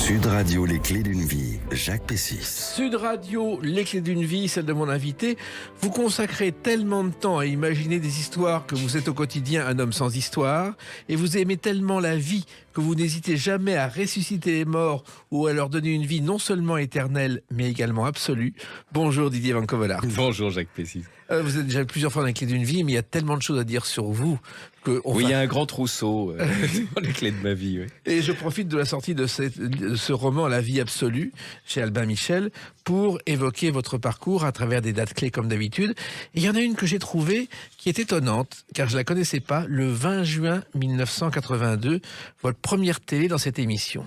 Sud Radio, les clés d'une vie, Jacques Pessis. Sud Radio, les clés d'une vie, celle de mon invité. Vous consacrez tellement de temps à imaginer des histoires que vous êtes au quotidien un homme sans histoire, et vous aimez tellement la vie que vous n'hésitez jamais à ressusciter les morts ou à leur donner une vie non seulement éternelle, mais également absolue. Bonjour Didier Van Covelart. Bonjour Jacques Pessis. Vous êtes déjà plusieurs fois dans les clés d'une vie, mais il y a tellement de choses à dire sur vous. Oui, il y a un grand trousseau dans les clés de ma vie. Oui. Et je profite de la sortie de ce roman La vie absolue, chez Albin Michel, pour évoquer votre parcours à travers des dates clés comme d'habitude. Et il y en a une que j'ai trouvée qui est étonnante, car je ne la connaissais pas, le 20 juin 1982, votre première télé dans cette émission.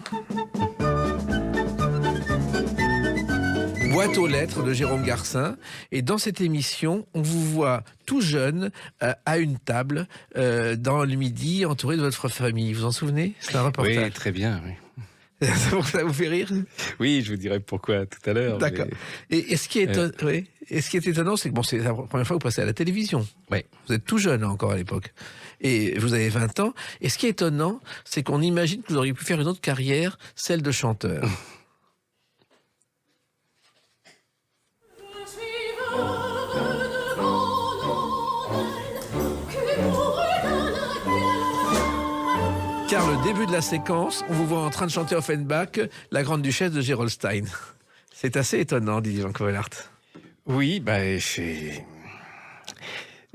Boîte aux lettres de Jérôme Garcin. Et dans cette émission, on vous voit tout jeune à une table dans le midi, entouré de votre famille. Vous vous en souvenez? C'est un reportage. Oui, très bien. Oui. Ça vous fait rire? Oui, je vous dirai pourquoi tout à l'heure. D'accord. Mais... Et ce qui est étonnant, c'est que bon, c'est la première fois que vous passez à la télévision. Oui. Vous êtes tout jeune encore à l'époque. Et vous avez 20 ans. Et ce qui est étonnant, c'est qu'on imagine que vous auriez pu faire une autre carrière, celle de chanteur. Car le début de la séquence, on vous voit en train de chanter Offenbach, La Grande Duchesse de Gerolstein. C'est assez étonnant, Didier Van Covelart. Oui,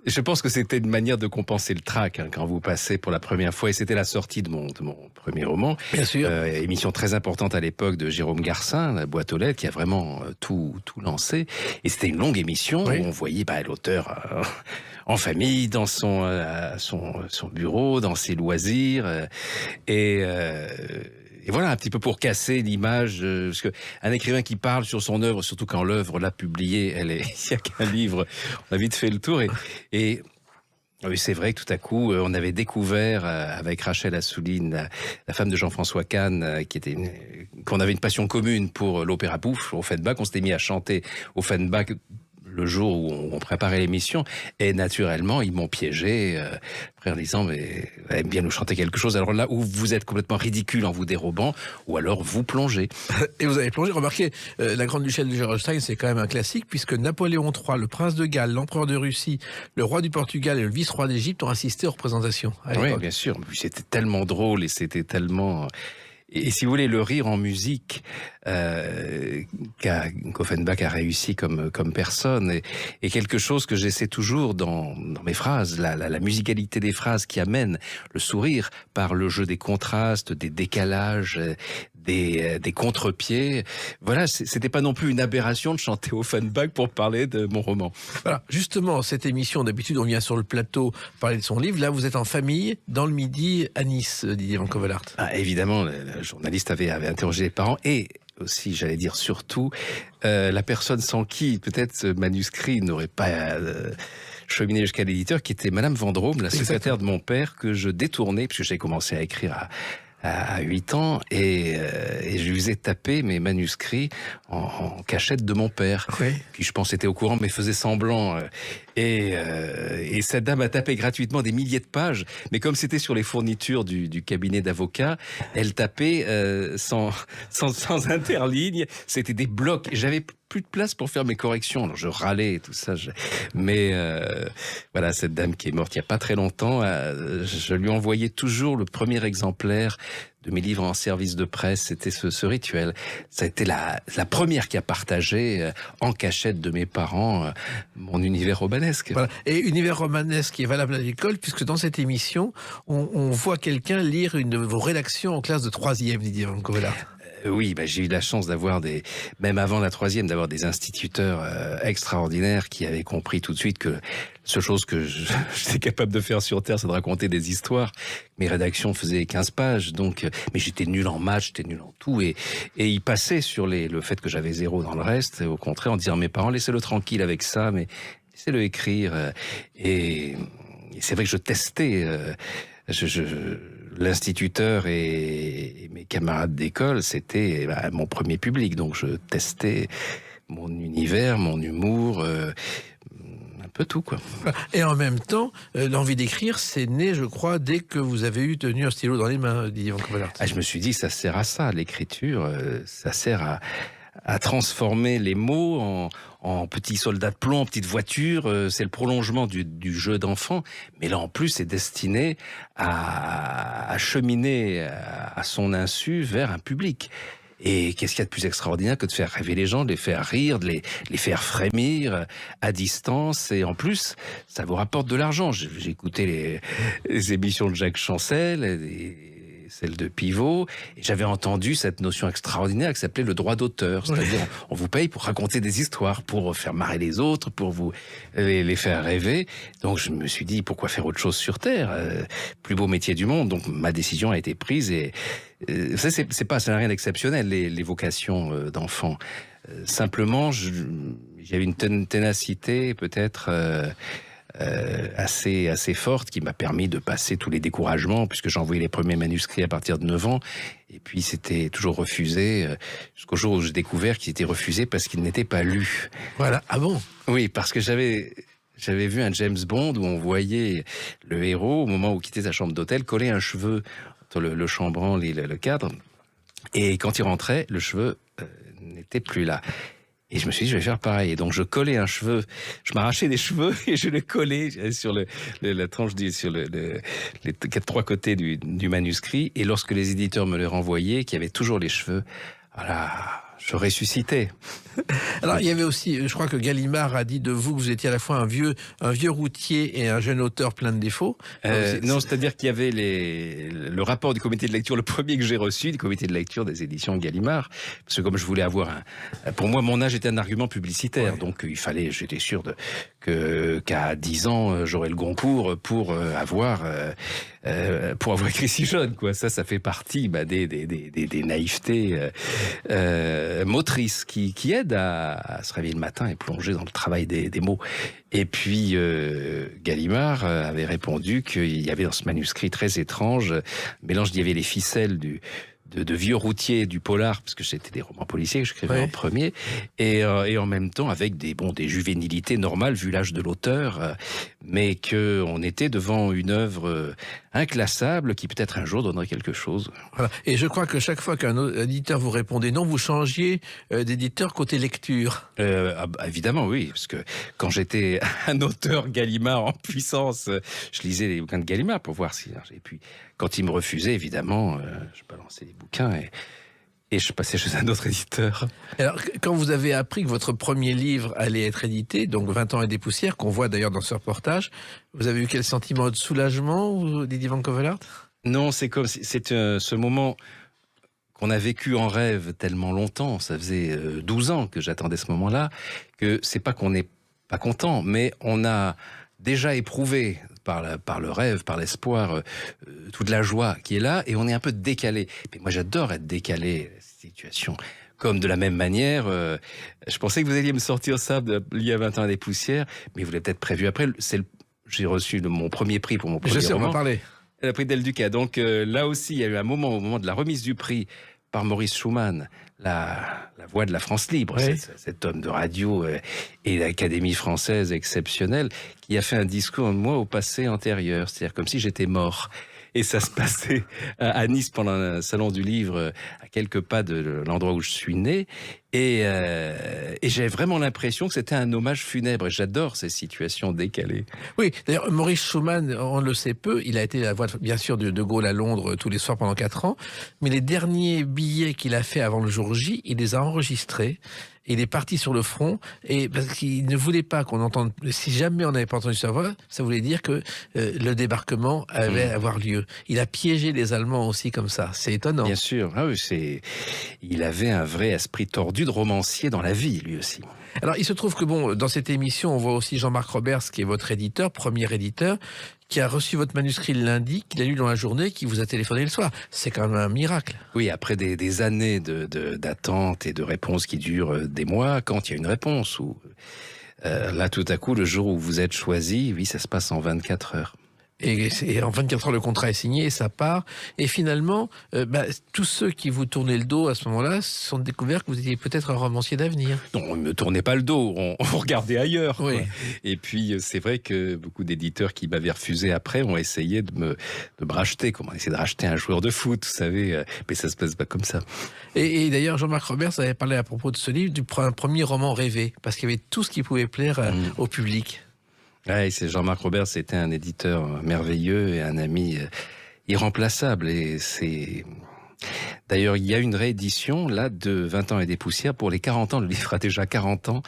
je pense que c'était une manière de compenser le trac quand vous passez pour la première fois. Et c'était la sortie de mon premier roman. Bien sûr. Émission très importante à l'époque de Jérôme Garcin, la boîte aux lettres, qui a vraiment tout lancé. Et c'était une longue émission où on voyait l'auteur en famille, dans son bureau, dans ses loisirs. Et voilà, un petit peu pour casser l'image, parce que un écrivain qui parle sur son œuvre, surtout quand l'œuvre l'a publiée, il n'y a qu'un livre, on a vite fait le tour. Et oui, c'est vrai que tout à coup, on avait découvert avec Rachel Assouline, la femme de Jean-François Kahn, qu'on avait une passion commune pour l'opéra bouffe, Offenbach. On s'était mis à chanter Offenbach le jour où on préparait l'émission, et naturellement, ils m'ont piégé, après en disant, mais vous aimez bien nous chanter quelque chose, alors là où vous êtes complètement ridicule en vous dérobant, ou alors vous plongez. Et vous avez plongé, remarquez, La Grande Duchesse de Gerolstein, c'est quand même un classique, puisque Napoléon III, le prince de Galles, l'empereur de Russie, le roi du Portugal et le vice-roi d'Égypte ont assisté aux représentations à l'époque. Oui, bien sûr, c'était tellement drôle, et c'était tellement... Et si vous voulez, le rire en musique qu'Offenbach a réussi comme personne, et quelque chose que j'essaie toujours dans mes phrases, la musicalité des phrases qui amène le sourire par le jeu des contrastes, des décalages, des contre-pieds. Voilà, c'était pas non plus une aberration de chanter Offenbach pour parler de mon roman. Voilà, justement, cette émission, d'habitude, on vient sur le plateau parler de son livre. Là, vous êtes en famille, dans le midi, à Nice, Didier Van Covelart. Ah, évidemment, le journaliste avait interrogé les parents, et aussi, j'allais dire surtout, la personne sans qui, peut-être, ce manuscrit n'aurait pas... cheminé jusqu'à l'éditeur, qui était Madame Vendôme, la secrétaire de mon père, que je détournais, puisque j'ai commencé à écrire à 8 ans, et je lui faisais taper mes manuscrits en cachette de mon père, qui je pense était au courant, mais faisait semblant. Et cette dame a tapé gratuitement des milliers de pages, mais comme c'était sur les fournitures du cabinet d'avocats, elle tapait sans interligne, c'était des blocs. J'avais plus de place pour faire mes corrections, alors je râlais et tout ça. Mais voilà, cette dame qui est morte il n'y a pas très longtemps, je lui envoyais toujours le premier exemplaire de mes livres en service de presse. C'était ce rituel. Ça a été la première qui a partagé en cachette de mes parents mon univers romanesque. Voilà. Et univers romanesque qui est valable à l'école, puisque dans cette émission, on voit quelqu'un lire une de vos rédactions en classe de 3e, Didier Van Covelart. Oui, j'ai eu la chance d'avoir même avant la 3e, d'avoir des instituteurs extraordinaires qui avaient compris tout de suite que la seule chose que j'étais capable de faire sur Terre, c'est de raconter des histoires. Mes rédactions faisaient 15 pages, donc, mais j'étais nul en maths, j'étais nul en tout, et ils passaient sur le fait que j'avais 0 dans le reste, au contraire, en disant à mes parents, laissez-le tranquille avec ça, mais laissez-le écrire. Et c'est vrai que je testais, l'instituteur et mes camarades d'école, c'était mon premier public. Donc je testais mon univers, mon humour, peu tout, quoi. Et en même temps, l'envie d'écrire, c'est né, je crois, dès que vous avez tenu un stylo dans les mains, Didier Van Cavelaert. Je me suis dit, ça sert à ça, l'écriture, ça sert à transformer les mots en petits soldats de plomb, en petites voitures. C'est le prolongement du jeu d'enfant. Mais là, en plus, c'est destiné à cheminer à son insu vers un public. Et qu'est-ce qu'il y a de plus extraordinaire que de faire rêver les gens, de les faire rire, de les faire frémir à distance. Et en plus, ça vous rapporte de l'argent. J'ai écouté les émissions de Jacques Chancel, celle de Pivot, et j'avais entendu cette notion extraordinaire qui s'appelait le droit d'auteur. C'est-à-dire, on vous paye pour raconter des histoires, pour faire marrer les autres, pour vous les faire rêver. Donc je me suis dit, pourquoi faire autre chose sur Terre? Plus beau métier du monde. Donc ma décision a été prise, et ça n'a rien d'exceptionnel, les vocations d'enfants. Simplement, j'avais une ténacité peut-être assez forte qui m'a permis de passer tous les découragements, puisque j'envoyais les premiers manuscrits à partir de 9 ans, et puis c'était toujours refusé, jusqu'au jour où j'ai découvert qu'ils étaient refusés parce qu'ils n'étaient pas lus. Voilà. Ah bon? Oui, parce que j'avais vu un James Bond où on voyait le héros, au moment où il quittait sa chambre d'hôtel, coller un cheveu entre le chambranle et le cadre, et quand il rentrait, le cheveu n'était plus là. Et je me suis dit, je vais faire pareil. Et donc, je collais un cheveu. Je m'arrachais des cheveux et je les collais sur la tranche, sur les 3 côtés du manuscrit. Et lorsque les éditeurs me les renvoyaient, qu'il y avait toujours les cheveux, voilà, je ressuscitais. Alors, il y avait aussi, je crois que Gallimard a dit de vous que vous étiez à la fois un vieux routier et un jeune auteur plein de défauts. Non, c'est-à-dire qu'il y avait le rapport du comité de lecture, le premier que j'ai reçu, du comité de lecture des éditions Gallimard, parce que comme je voulais avoir pour moi, mon âge était un argument publicitaire, donc j'étais sûr qu'à 10 ans, j'aurais le Goncourt pour avoir écrit si jeune, quoi. Ça fait partie des naïvetés motrices qui aident à se réveiller le matin et plonger dans le travail des mots. Et puis Gallimard avait répondu qu'il y avait dans ce manuscrit très étrange, mélange, il y avait les ficelles de vieux routiers du polar, parce que c'était des romans policiers que j'écrivais en premier, et en même temps avec des juvénilités normales vu l'âge de l'auteur, mais qu'on était devant une œuvre inclassable qui peut-être un jour donnerait quelque chose. Voilà. Et je crois que chaque fois qu'un éditeur vous répondait non, vous changiez d'éditeur côté lecture. Évidemment, oui, parce que quand j'étais un auteur Gallimard en puissance, je lisais les bouquins de Gallimard pour voir si... Et puis, quand il me refusait, évidemment, je balançais les bouquins et je passais chez un autre éditeur. Alors, quand vous avez appris que votre premier livre allait être édité, donc 20 ans et des poussières, qu'on voit d'ailleurs dans ce reportage, vous avez eu quel sentiment de soulagement, Didier Van Cavelaert? Non, c'est ce moment qu'on a vécu en rêve tellement longtemps. Ça faisait 12 ans que j'attendais ce moment-là, que c'est pas qu'on n'est pas content, mais on a déjà éprouvé par le rêve, par l'espoir, toute la joie qui est là, et on est un peu décalé. Mais moi, j'adore être décalé, cette situation. Comme de la même manière, je pensais que vous alliez me sortir ça il y a 20 ans des poussières, mais vous l'avez peut-être prévu après. J'ai reçu mon premier prix pour mon premier roman. Je sais, on va parler. Le prix Del Duca. Donc là aussi, il y a eu un moment, au moment de la remise du prix par Maurice Schumann, la voix de la France libre, oui. cet homme de radio et l'Académie française exceptionnelle, qui a fait un discours de moi au passé antérieur, c'est-à-dire comme si j'étais mort. Et ça se passait à Nice pendant un salon du livre, à quelques pas de l'endroit où je suis né. Et j'ai vraiment l'impression que c'était un hommage funèbre. Et j'adore ces situations décalées. Oui, d'ailleurs, Maurice Schumann, on le sait peu, il a été la voix, bien sûr, de Gaulle à Londres tous les soirs pendant 4 ans. Mais les derniers billets qu'il a fait avant le jour J, il les a enregistrés. Il est parti sur le front, et parce qu'il ne voulait pas qu'on entende. Si jamais on n'avait pas entendu sa voix, ça voulait dire que le débarquement allait avoir lieu. Il a piégé les Allemands aussi comme ça. C'est étonnant. Bien sûr. Ah oui, il avait un vrai esprit tordu de romancier dans la vie, lui aussi. Alors, il se trouve que dans cette émission, on voit aussi Jean-Marc Roberts, qui est votre éditeur, premier éditeur, qui a reçu votre manuscrit le lundi, qu'il a lu dans la journée, qui vous a téléphoné le soir. C'est quand même un miracle. Oui, après des années d'attente et de réponses qui durent des mois, quand il y a une réponse, là, tout à coup, le jour où vous êtes choisi, oui, ça se passe en 24 heures. Et en 24 heures, le contrat est signé et ça part. Et finalement, tous ceux qui vous tournaient le dos à ce moment-là se sont découverts que vous étiez peut-être un romancier d'avenir. Non, on ne me tournait pas le dos, on regardait ailleurs. Oui. Quoi. Et puis, c'est vrai que beaucoup d'éditeurs qui m'avaient refusé après ont essayé de me racheter, comme on essaie de racheter un joueur de foot, vous savez, mais ça se passe pas comme ça. Et d'ailleurs, Jean-Marc Roberts avait parlé à propos de ce livre du premier roman rêvé, parce qu'il y avait tout ce qui pouvait plaire au public. Ouais, c'est Jean-Marc Roberts, c'était un éditeur merveilleux et un ami irremplaçable. Et c'est... D'ailleurs, il y a une réédition là de 20 ans et des poussières pour les 40 ans. Le livre a déjà 40 ans.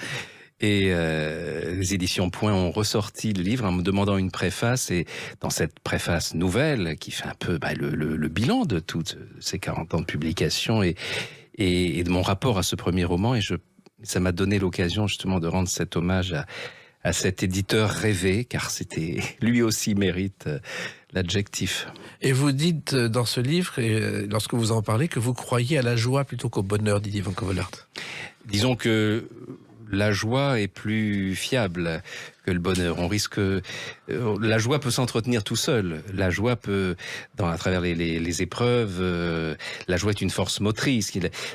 Et les éditions Point ont ressorti le livre en me demandant une préface. Et dans cette préface nouvelle, qui fait un peu le bilan de toutes ces 40 ans de publication et de mon rapport à ce premier roman, ça m'a donné l'occasion justement de rendre cet hommage à cet éditeur rêvé, car lui aussi mérite l'adjectif. Et vous dites dans ce livre, et lorsque vous en parlez, que vous croyez à la joie plutôt qu'au bonheur, Didier Van Covelart. Disons que la joie est plus fiable que le bonheur. On risque, la joie peut s'entretenir tout seul. La joie peut, à travers les épreuves, la joie est une force motrice.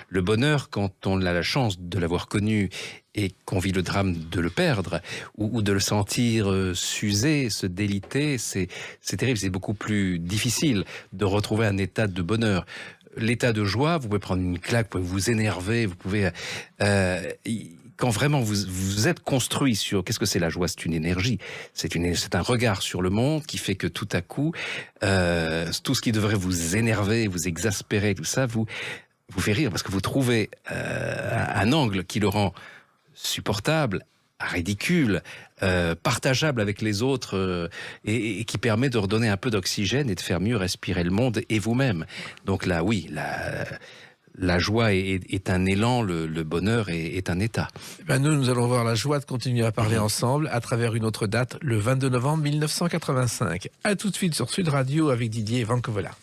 Le bonheur, quand on a la chance de l'avoir connu et qu'on vit le drame de le perdre ou de le sentir s'user, se déliter, c'est terrible. C'est beaucoup plus difficile de retrouver un état de bonheur. L'état de joie, vous pouvez prendre une claque, vous pouvez vous énerver, vous pouvez... quand vraiment vous êtes construit sur qu'est-ce que c'est la joie, c'est une énergie, c'est un regard sur le monde qui fait que tout à coup tout ce qui devrait vous énerver, vous exaspérer, tout ça vous fait rire parce que vous trouvez un angle qui le rend supportable, ridicule, partageable avec les autres et qui permet de redonner un peu d'oxygène et de faire mieux respirer le monde et vous-même. Donc là, oui, la joie est un élan, le bonheur est un état. Nous allons avoir la joie de continuer à parler ensemble à travers une autre date, le 22 novembre 1985. À tout de suite sur Sud Radio avec Didier Van Covelart.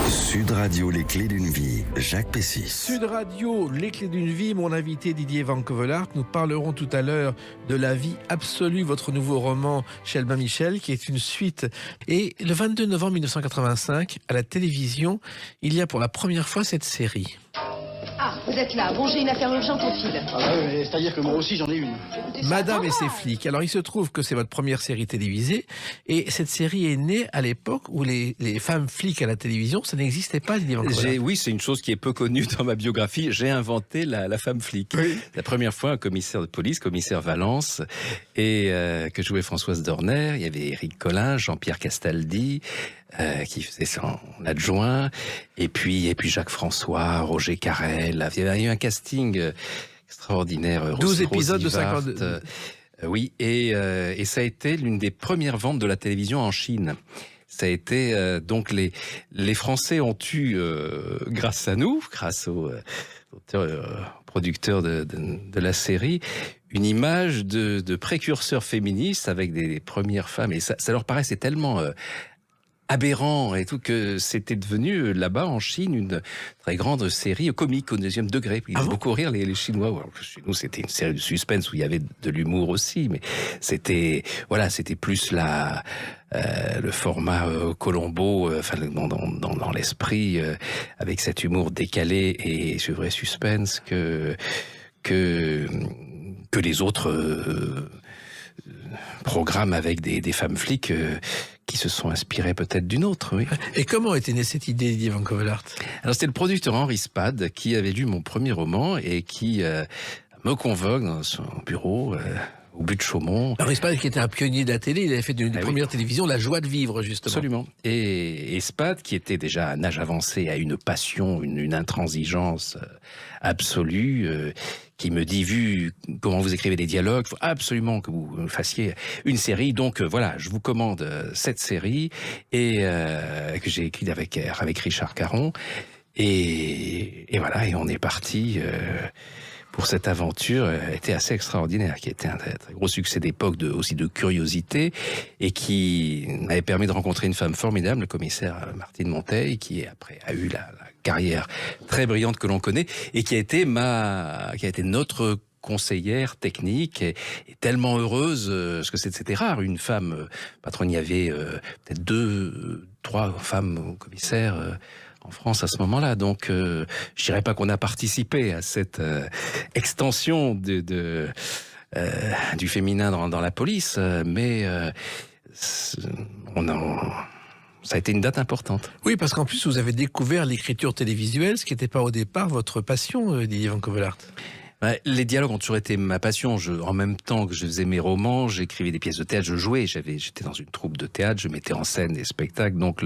Sud Radio, les clés d'une vie, Jacques Pessis. Sud Radio, les clés d'une vie, mon invité Didier Van Covelart. Nous parlerons tout à l'heure de La vie absolue, votre nouveau roman chez Albin Michel, qui est une suite. Et le 22 novembre 1985, à la télévision, il y a pour la première fois cette série. Ah, vous êtes là. Bon, j'ai une affaire urgente au fil. Ah ouais, c'est-à-dire que moi aussi j'en ai une. Madame et ses flics. Alors il se trouve que c'est votre première série télévisée et cette série est née à l'époque où les femmes flics à la télévision, ça n'existait pas, Didier Van Covelart. Oui, c'est une chose qui est peu connue dans ma biographie. J'ai inventé la femme flic. Oui. La première fois, un commissaire de police, commissaire Valence, et que jouait Françoise Dorner. Il y avait Éric Collin, Jean-Pierre Castaldi, qui faisait son adjoint, et puis Jacques François, Roger Carrel. Il y a eu un casting extraordinaire. 12 épisodes de 52. Oui, et ça a été l'une des premières ventes de la télévision en Chine. Ça a été donc les Français ont eu grâce à nous, grâce aux producteurs de la série, une image de précurseurs féministes avec des premières femmes, et ça leur paraissait tellement aberrant et tout que c'était devenu là-bas en Chine une très grande série comique au deuxième degré. Ils faisaient beaucoup rire les Chinois. Alors que chez nous c'était une série de suspense où il y avait de l'humour aussi, mais c'était plus le format Colombo, dans l'esprit, avec cet humour décalé et ce vrai suspense que les autres programmes avec des femmes flics qui se sont inspirés peut-être d'une autre, oui. Et comment était née cette idée, Didier Van Covelart ? Alors c'était le producteur Henri Spad qui avait lu mon premier roman et qui me convoque dans son bureau au but de Chaumont. Henri Spad qui était un pionnier de la télé, il avait fait d'une des premières télévisions La joie de vivre, justement. Absolument. Et Spad, qui était déjà à un âge avancé, a une passion, une intransigeance absolue, qui me dit, vu comment vous écrivez des dialogues, il faut absolument que vous fassiez une série. Donc voilà, je vous commande cette série et que j'ai écrite avec Richard Caron. Et voilà, et on est parti pour cette aventure était assez extraordinaire, qui était un très, très gros succès d'époque, aussi de curiosité, et qui avait permis de rencontrer une femme formidable, le commissaire Martine Monteil, qui après a eu la carrière très brillante que l'on connaît, et qui a été notre conseillère technique et tellement heureuse, parce que c'était rare, une femme. Patron, il y avait peut-être 2, 3 femmes commissaires en France à ce moment-là. Donc, je dirais pas qu'on a participé à cette extension du féminin dans la police, mais ça a été une date importante. Oui, parce qu'en plus, vous avez découvert l'écriture télévisuelle, ce qui n'était pas au départ votre passion, Didier Van Covelart. Ouais, les dialogues ont toujours été ma passion. En même temps que je faisais mes romans, j'écrivais des pièces de théâtre, je jouais. J'étais dans une troupe de théâtre, je mettais en scène des spectacles. Donc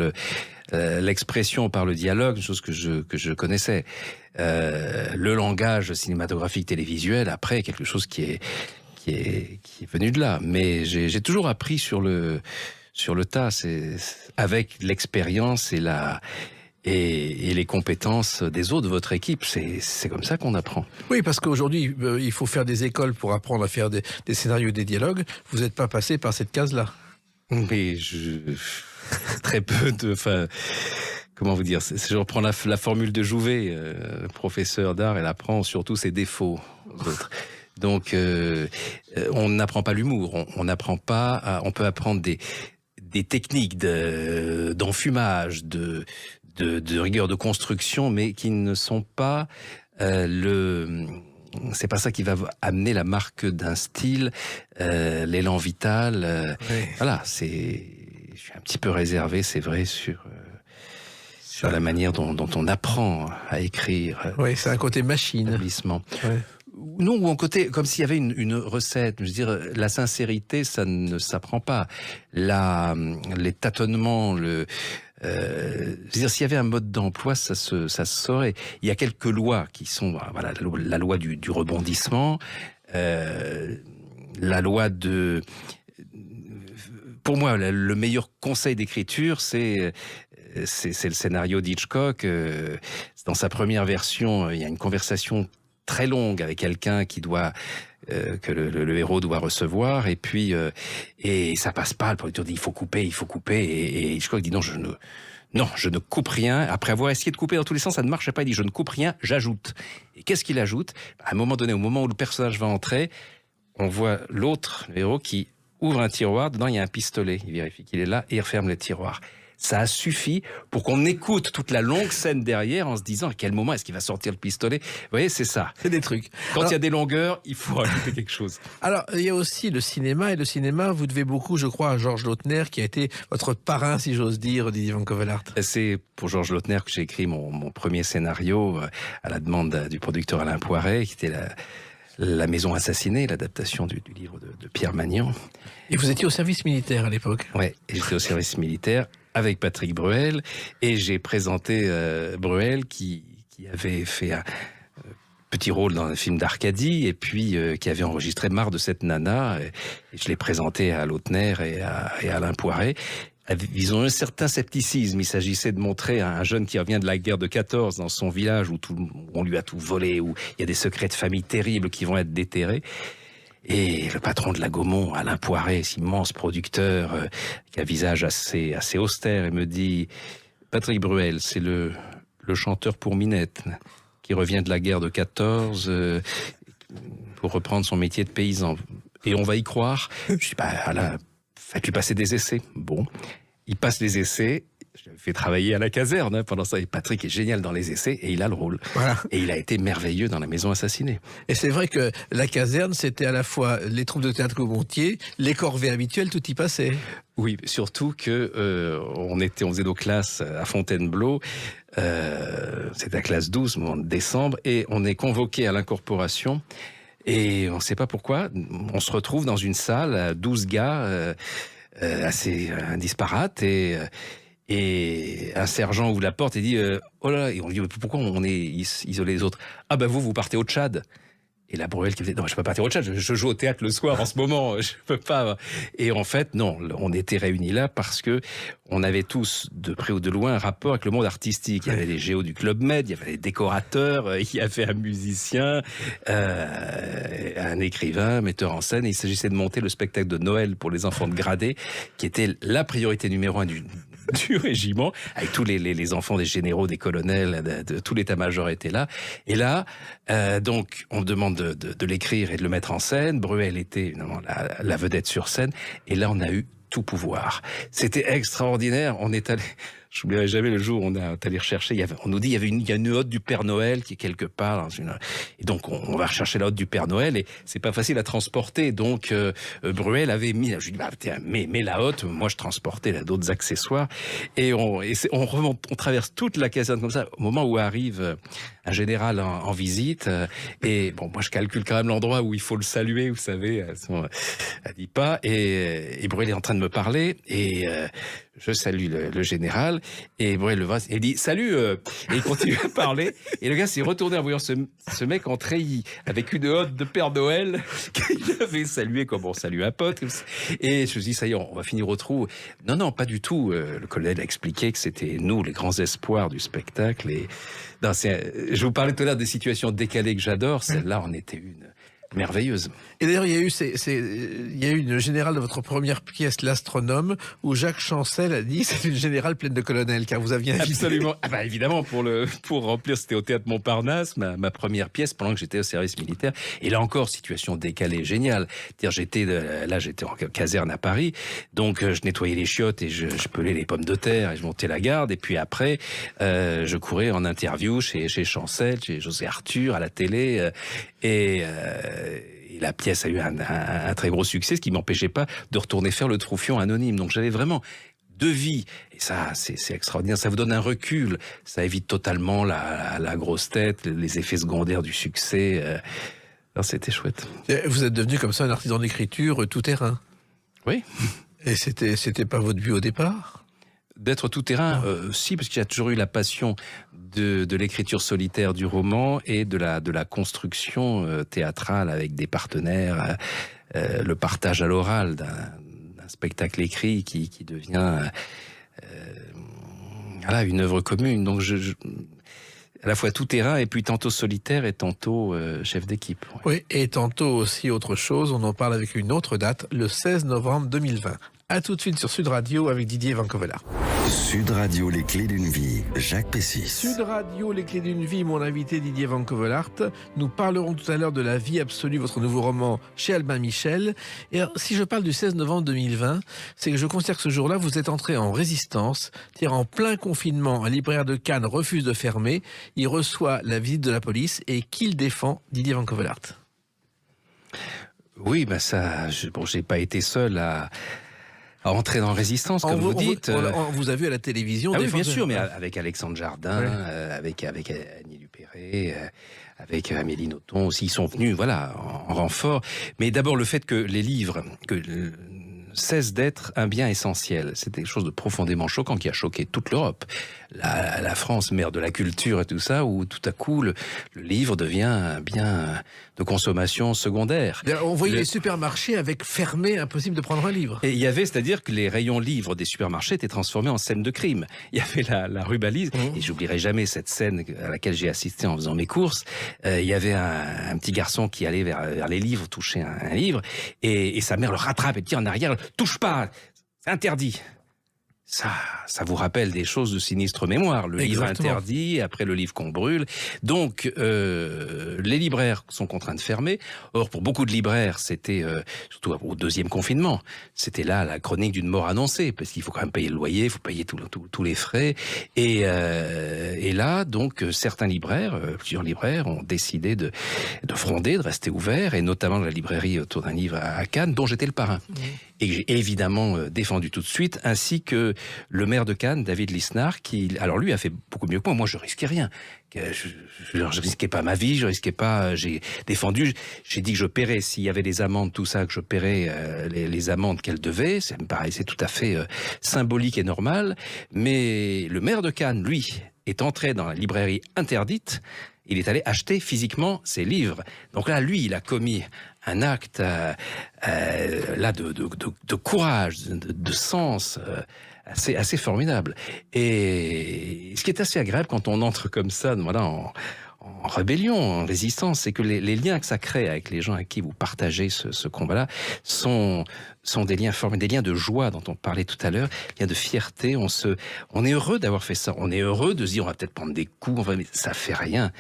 l'expression par le dialogue, une chose que je connaissais. Le langage cinématographique télévisuel, après, quelque chose qui est venu de là. Mais j'ai toujours appris sur le tas. C'est avec l'expérience et les compétences des autres de votre équipe. C'est comme ça qu'on apprend. Oui, parce qu'aujourd'hui, il faut faire des écoles pour apprendre à faire des scénarios et des dialogues. Vous n'êtes pas passé par cette case-là. Mais très peu de... Comment vous dire, je reprends la formule de Jouvet, professeur d'art, elle apprend surtout ses défauts aux autres. Donc, on n'apprend pas l'humour, on n'apprend pas... on peut apprendre des techniques d'enfumage, de rigueur de construction, mais qui ne sont pas c'est pas ça qui va amener la marque d'un style, l'élan vital. Oui. Voilà, je suis un petit peu réservé, c'est vrai, sur la manière dont on apprend à écrire. Oui, c'est un côté machine. Établissement. Ouais. Non, ou en côté, comme s'il y avait une recette. Je veux dire, la sincérité, ça ne s'apprend pas. Les tâtonnements, je veux dire, s'il y avait un mode d'emploi, ça se saurait. Il y a quelques lois qui sont, voilà, la loi du rebondissement, la loi de... Pour moi, le meilleur conseil d'écriture, c'est le scénario d'Hitchcock. Dans sa première version, il y a une conversation très longue avec quelqu'un qui doit que le héros doit recevoir, et puis et ça passe pas. Le producteur dit il faut couper, et Hitchcock dit non, je ne coupe rien. Après avoir essayé de couper dans tous les sens, ça ne marchait pas. Il dit je ne coupe rien, j'ajoute. Et qu'est-ce qu'il ajoute? À un moment donné, au moment où le personnage va entrer, on voit l'autre, le héros, qui ouvre un tiroir. Dedans il y a un pistolet. Il vérifie qu'il est là et il referme le tiroir. Ça a suffi pour qu'on écoute toute la longue scène derrière en se disant à quel moment est-ce qu'il va sortir le pistolet. Vous voyez, c'est ça. C'est des trucs. Quand il y a des longueurs, il faut rajouter quelque chose. Alors, il y a aussi le cinéma, et le cinéma, vous devez beaucoup, je crois, à Georges Lautner, qui a été votre parrain, si j'ose dire, Didier Van Covelart. C'est pour Georges Lautner que j'ai écrit mon premier scénario à la demande du producteur Alain Poiret, qui était La Maison Assassinée, l'adaptation du livre de Pierre Magnan. Et vous étiez au service militaire à l'époque. Ouais, j'étais au service militaire avec Patrick Bruel, et j'ai présenté Bruel qui avait fait un petit rôle dans un film d'Arcadie, et puis qui avait enregistré Marre de cette nana, et je l'ai présenté à Lautner et à Alain Poiret. Ils ont un certain scepticisme. Il s'agissait de montrer un jeune qui revient de la guerre de 14 dans son village où on lui a tout volé, où il y a des secrets de famille terribles qui vont être déterrés. Et le patron de la Gaumont, Alain Poiret, cet immense producteur, qui a un visage assez austère, et me dit « Patrick Bruel, c'est le chanteur pour Minette, qui revient de la guerre de 14 pour reprendre son métier de paysan. Et on va y croire ?» Je dis « Alain, faites-lui passer des essais. » Bon, il passe les essais. Je l'avais fait travailler à la caserne pendant ça. Et Patrick est génial dans les essais, et il a le rôle. Voilà. Et il a été merveilleux dans La Maison Assassinée. Et c'est vrai que la caserne, c'était à la fois les troupes de théâtre Gaumont-Tier, les corvées habituelles, tout y passait. Oui, surtout que on faisait nos classes à Fontainebleau. C'était la classe 12, au mois de décembre, et on est convoqué à l'incorporation. Et on ne sait pas pourquoi, on se retrouve dans une salle, 12 gars, assez disparates, et un sergent ouvre la porte et dit oh là là, et on dit pourquoi on est isolé des autres? Ah ben vous partez au Tchad. Et la Bruel qui me dit non, je peux pas partir au Tchad, je joue au théâtre le soir en ce moment, je peux pas. Et en fait non, on était réunis là parce que on avait tous de près ou de loin un rapport avec le monde artistique. Il y avait les géos du Club Med, il y avait les décorateurs, il y avait un musicien, un écrivain, metteur en scène, et il s'agissait de monter le spectacle de Noël pour les enfants de Gradé, qui était la priorité numéro 1 du régiment, avec tous les enfants des généraux, des colonels, de tout l'état-major était là. Et là, donc, on me demande de l'écrire et de le mettre en scène. Bruel était évidemment la vedette sur scène. Et là, on a eu tout pouvoir. C'était extraordinaire. On est allé... Je n'oublierai jamais le jour où on est allé rechercher. On nous dit il y a une hotte du Père Noël qui est quelque part. Et donc on va rechercher la hotte du Père Noël et c'est pas facile à transporter. Donc Bruel avait mis. Je lui dis tiens, mets la hotte. Moi je transportais d'autres accessoires et on remonte, on traverse toute la caserne comme ça. Au moment où arrive un général en visite et bon moi je calcule quand même l'endroit où il faut le saluer. Vous savez, elle dit pas et Bruel est en train de me parler et je salue le général et Bruel le voit et dit salut et il continue à parler et le gars s'est retourné en voyant ce mec en treillis avec une hotte de Père Noël qu'il avait salué comme on salue un pote et je me dis ça y est on va finir au trou. Non pas du tout, le colonel a expliqué que c'était nous les grands espoirs du spectacle et non, je vous parlais tout à l'heure des situations décalées que j'adore, celle-là en était une merveilleuse. Et d'ailleurs, il y a eu une générale de votre première pièce, L'Astronome, où Jacques Chancel a dit c'est une générale pleine de colonels, car vous aviez invité... Absolument. Ah bah évidemment, pour remplir, c'était au Théâtre Montparnasse, ma première pièce pendant que j'étais au service militaire. Et là encore, situation décalée, géniale. J'étais en caserne à Paris, donc je nettoyais les chiottes et je pelais les pommes de terre et je montais la garde. Et puis après, je courais en interview chez Chancel, chez José Arthur, à la télé. Et la pièce a eu un très gros succès, ce qui m'empêchait pas de retourner faire le Troufion anonyme. Donc j'avais vraiment deux vies. Et ça, c'est extraordinaire. Ça vous donne un recul. Ça évite totalement la grosse tête, les effets secondaires du succès. Alors c'était chouette. Vous êtes devenu comme ça un artisan d'écriture tout terrain. Oui. Et c'était pas votre but au départ ? D'être tout terrain, si, parce qu'il y a toujours eu la passion de l'écriture solitaire du roman et de la construction théâtrale avec des partenaires, le partage à l'oral d'un spectacle écrit qui devient une œuvre commune. Donc à la fois tout terrain et puis tantôt solitaire et tantôt chef d'équipe. Oui, et tantôt aussi autre chose, on en parle avec une autre date, le 16 novembre 2020. À tout de suite sur Sud Radio avec Didier Van Covelaert. Sud Radio, les clés d'une vie, Jacques Pessis. Sud Radio, les clés d'une vie, mon invité Didier Van Covelaert. Nous parlerons tout à l'heure de La vie absolue, votre nouveau roman chez Albin Michel. Et alors, si je parle du 16 novembre 2020, c'est que je considère que ce jour-là, vous êtes entré en résistance, c'est-à-dire en plein confinement. Un libraire de Cannes refuse de fermer. Il reçoit la visite de la police et qui le défend, Didier Van Covelaert? Oui, j'ai pas été seul à entrer dans la résistance, comme vous dites. On vous a vu à la télévision. Oui, bien sûr, mais avec Alexandre Jardin, avec Annie Dupéré, avec Amélie Nothomb aussi, ils sont venus, en renfort. Mais d'abord, le fait que les livres cessent d'être un bien essentiel, c'est quelque chose de profondément choquant qui a choqué toute l'Europe. La France, mère de la culture et tout ça, où tout à coup, le livre devient un bien de consommation secondaire. On voyait les supermarchés avec fermé, impossible de prendre un livre. Et il y avait, c'est-à-dire que les rayons livres des supermarchés étaient transformés en scène de crime. Il y avait la rubalise, et j'oublierai jamais cette scène à laquelle j'ai assisté en faisant mes courses. Il y avait un petit garçon qui allait vers les livres, toucher un livre, et sa mère le rattrape et dit en arrière, touche pas, c'est interdit. Ça vous rappelle des choses de sinistre mémoire. Le livre interdit, après le livre qu'on brûle. Donc, les libraires sont contraints de fermer. Or, pour beaucoup de libraires, c'était, surtout au deuxième confinement, c'était là la chronique d'une mort annoncée, parce qu'il faut quand même payer le loyer, il faut payer tous les frais. Et là, donc, certains libraires, plusieurs libraires, ont décidé de fronder, de rester ouverts, et notamment la librairie autour d'un livre à Cannes, dont j'étais le parrain. Et que j'ai évidemment défendu tout de suite, ainsi que le maire de Cannes, David Lisnard, qui, alors lui, a fait beaucoup mieux que moi. Moi, je risquais rien. Je risquais pas ma vie, je risquais pas. J'ai défendu. J'ai dit que je paierais s'il y avait des amendes, tout ça, que je paierais les amendes qu'elle devait. Ça me paraissait tout à fait symbolique et normal. Mais le maire de Cannes, lui, est entré dans la librairie interdite. Il est allé acheter physiquement ses livres. Donc là, lui, il a commis un acte là de courage, de sens assez formidable. Et ce qui est assez agréable quand on entre comme ça, voilà, en rébellion, en résistance. C'est que les liens que ça crée avec les gens avec qui vous partagez ce combat-là sont des liens formés, des liens de joie dont on parlait tout à l'heure, des liens de fierté. On est heureux d'avoir fait ça. On est heureux de se dire on va peut-être prendre des coups, mais ça fait rien.